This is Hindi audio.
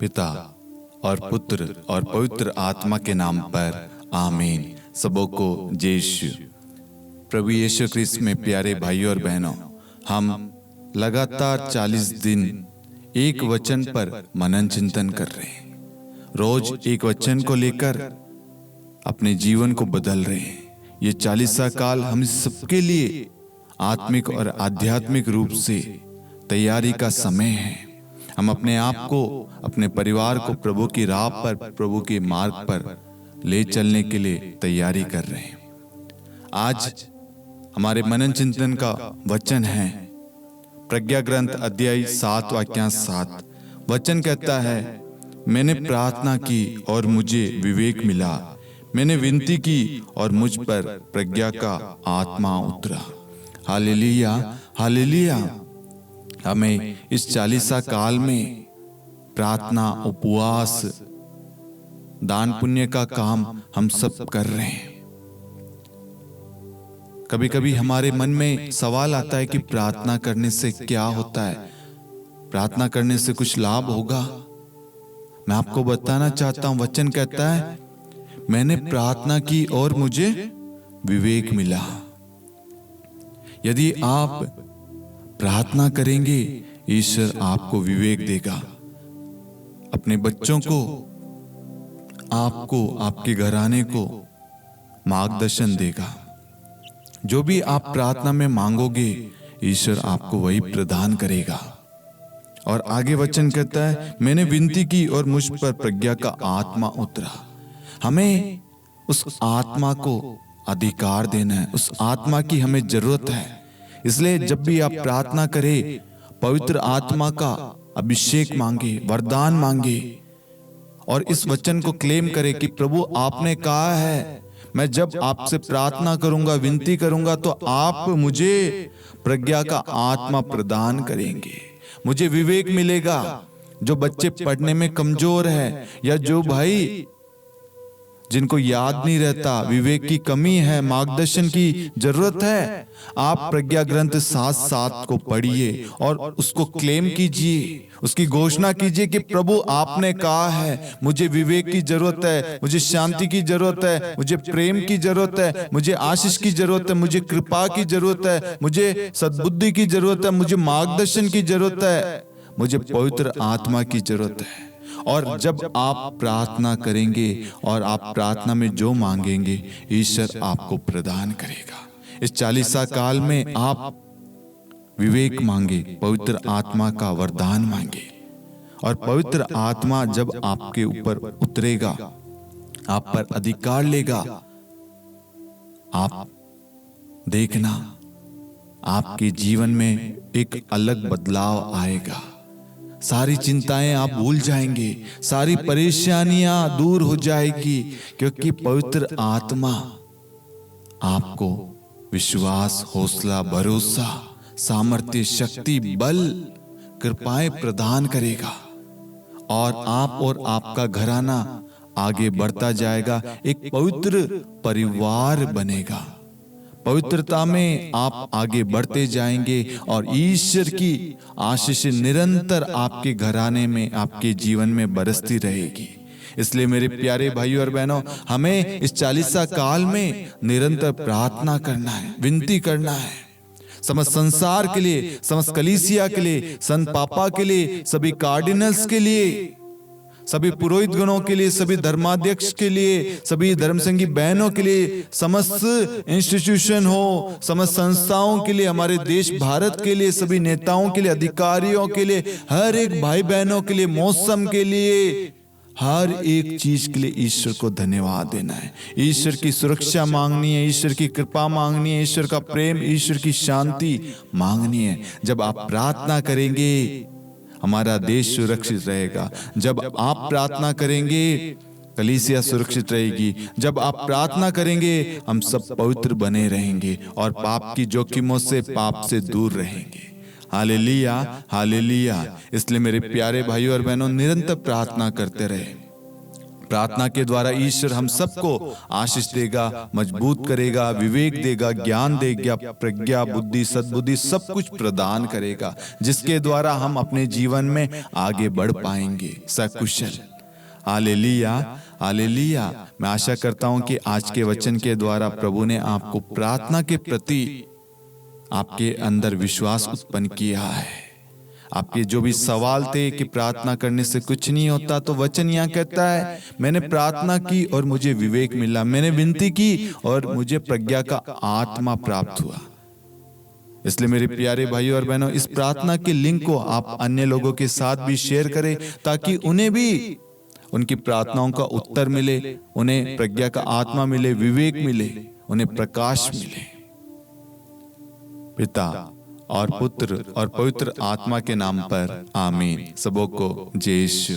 पिता और पुत्र और पवित्र आत्मा के नाम पर आमीन। सबों को जय यीशु। प्रभु यीशु ख्रिस्त में प्यारे भाइयों और बहनों, हम लगातार 40 दिन एक वचन पर मनन चिंतन कर रहे हैं। रोज एक वचन को लेकर अपने जीवन को बदल रहे हैं। ये 40वां काल हम सबके लिए आत्मिक और आध्यात्मिक रूप से तैयारी का समय है। हम अपने आप को, अपने परिवार को प्रभु की राह पर, प्रभु के मार्ग पर ले चलने के लिए तैयारी कर रहे हैं। आज हमारे मनन चिंतन का वचन है प्रज्ञा ग्रंथ अध्याय 7 वाक्यांश 7। वचन कहता है, मैंने प्रार्थना की और मुझे विवेक मिला, मैंने विनती की और मुझ पर प्रज्ञा का आत्मा उतरा। Hallelujah, hallelujah. हमें इस 40वां काल में प्रार्थना, उपवास, दान पुण्य का काम हम सब कर रहे हैं। कभी कभी हमारे मन में सवाल आता है कि प्रार्थना करने से क्या होता है, प्रार्थना करने से कुछ लाभ होगा? मैं आपको बताना चाहता हूं, वचन कहता है, मैंने प्रार्थना की और मुझे विवेक मिला। यदि आप प्रार्थना करेंगे, ईश्वर आपको विवेक देगा। अपने बच्चों को, आपको, आपके घराने को मार्गदर्शन देगा। जो भी आप प्रार्थना में मांगोगे, ईश्वर आपको वही प्रदान करेगा। और आगे वचन कहता है, मैंने विनती की और मुझ पर प्रज्ञा का आत्मा उतरा। हमें उस आत्मा को अधिकार देना है, उस आत्मा की हमें जरूरत है। इसलिए जब भी आप प्रार्थना करें, पवित्र आत्मा का अभिषेक मांगे, वरदान मांगे और इस वचन को क्लेम करें कि प्रभु आपने कहा है, मैं जब आपसे प्रार्थना करूंगा, विनती करूंगा, तो आप मुझे प्रज्ञा का आत्मा प्रदान करेंगे, मुझे विवेक मिलेगा। जो बच्चे पढ़ने में कमजोर है या जो भाई जिनको याद नहीं रहता, विवेक की कमी है, मार्गदर्शन की जरूरत है, आप प्रज्ञा ग्रंथ 7:7 को पढ़िए और उसको क्लेम कीजिए, उसकी घोषणा कीजिए कि प्रभु आपने कहा है, मुझे विवेक की जरूरत है, मुझे शांति की जरूरत है, मुझे प्रेम की जरूरत है, मुझे आशीष की जरूरत है, मुझे कृपा की जरूरत है, मुझे सद्बुद्धि की जरूरत है, मुझे मार्गदर्शन की जरूरत है, मुझे पवित्र आत्मा की जरूरत है। और जब आप प्रार्थना करेंगे और आप प्रार्थना में जो मांगेंगे, ईश्वर आपको प्रदान करेगा। इस 40वां काल में आप विवेक मांगे, पवित्र आत्मा का वरदान मांगे, और पवित्र आत्मा जब आपके ऊपर उतरेगा, आप पर अधिकार लेगा, आप देखना आपके जीवन में एक अलग बदलाव आएगा। सारी चिंताएं आप भूल जाएंगे, सारी परेशानियां दूर हो जाएगी, क्योंकि पवित्र आत्मा आपको विश्वास, हौसला, भरोसा, सामर्थ्य, शक्ति, बल, कृपाएं प्रदान करेगा। और आप और आपका घराना आगे बढ़ता जाएगा, एक पवित्र परिवार बनेगा। पवित्रता में आप आगे बढ़ते जाएंगे और ईश्वर की आशीष निरंतर आपके घराने में, आपके जीवन में बरसती रहेगी। इसलिए मेरे प्यारे भाइयों और बहनों, हमें इस 40वां काल में निरंतर प्रार्थना करना है, विनती करना है, समस्त संसार के लिए, समस्त कलीसिया के लिए, संत पापा के लिए, सभी कार्डिनल्स के लिए, सभी पुरोहित गणों के लिए, सभी धर्माध्यक्ष के लिए, सभी धर्मसंगी बहनों के लिए, समस्त इंस्टीट्यूशन हो, समस्त संस्थाओं के लिए, हमारे देश भारत के लिए, सभी नेताओं के लिए, अधिकारियों के लिए, हर एक भाई बहनों के लिए, मौसम के लिए, हर एक चीज के लिए ईश्वर को धन्यवाद देना है। ईश्वर की सुरक्षा मांगनी है, ईश्वर की कृपा मांगनी है, ईश्वर का प्रेम, ईश्वर की शांति मांगनी है। जब आप प्रार्थना करेंगे, हमारा देश सुरक्षित रहेगा। जब आप प्रार्थना करेंगे, कलीसिया सुरक्षित रहेगी। जब आप प्रार्थना करेंगे, हम सब पवित्र बने रहेंगे और पाप की जोखिमों से, पाप से दूर रहेंगे। Hallelujah, hallelujah. इसलिए मेरे प्यारे भाइयों और बहनों, निरंतर प्रार्थना करते रहे, प्रार्थना के द्वारा ईश्वर हम सबको आशीष देगा, मजबूत करेगा, विवेक देगा, ज्ञान देगा, प्रज्ञा, बुद्धि, सद्बुद्धि सब कुछ प्रदान करेगा, जिसके द्वारा हम अपने जीवन में आगे बढ़ पाएंगे सकुशल। Hallelujah, hallelujah. मैं आशा करता हूं कि आज के वचन के द्वारा प्रभु ने आपको प्रार्थना के प्रति आपके अंदर विश्वास उत्पन्न किया है। आपके जो भी सवाल थे कि प्रार्थना करने से कुछ नहीं होता, तो वचन यहाँ कहता है मैंने प्रार्थना की और मुझे विवेक मिला, मैंने विनती की और मुझे प्रज्ञा का आत्मा प्राप्त हुआ। इसलिए मेरे प्यारे भाइयों और बहनों, इस प्रार्थना के लिंक को आप अन्य लोगों के साथ भी शेयर करें, ताकि उन्हें भी उनकी प्रार्थनाओं का उत्तर मिले, उन्हें प्रज्ञा का आत्मा मिले, विवेक मिले, उन्हें प्रकाश मिले। पिता और पुत्र और पवित्र आत्मा के नाम पर आमीन। सबों को जय यीशु।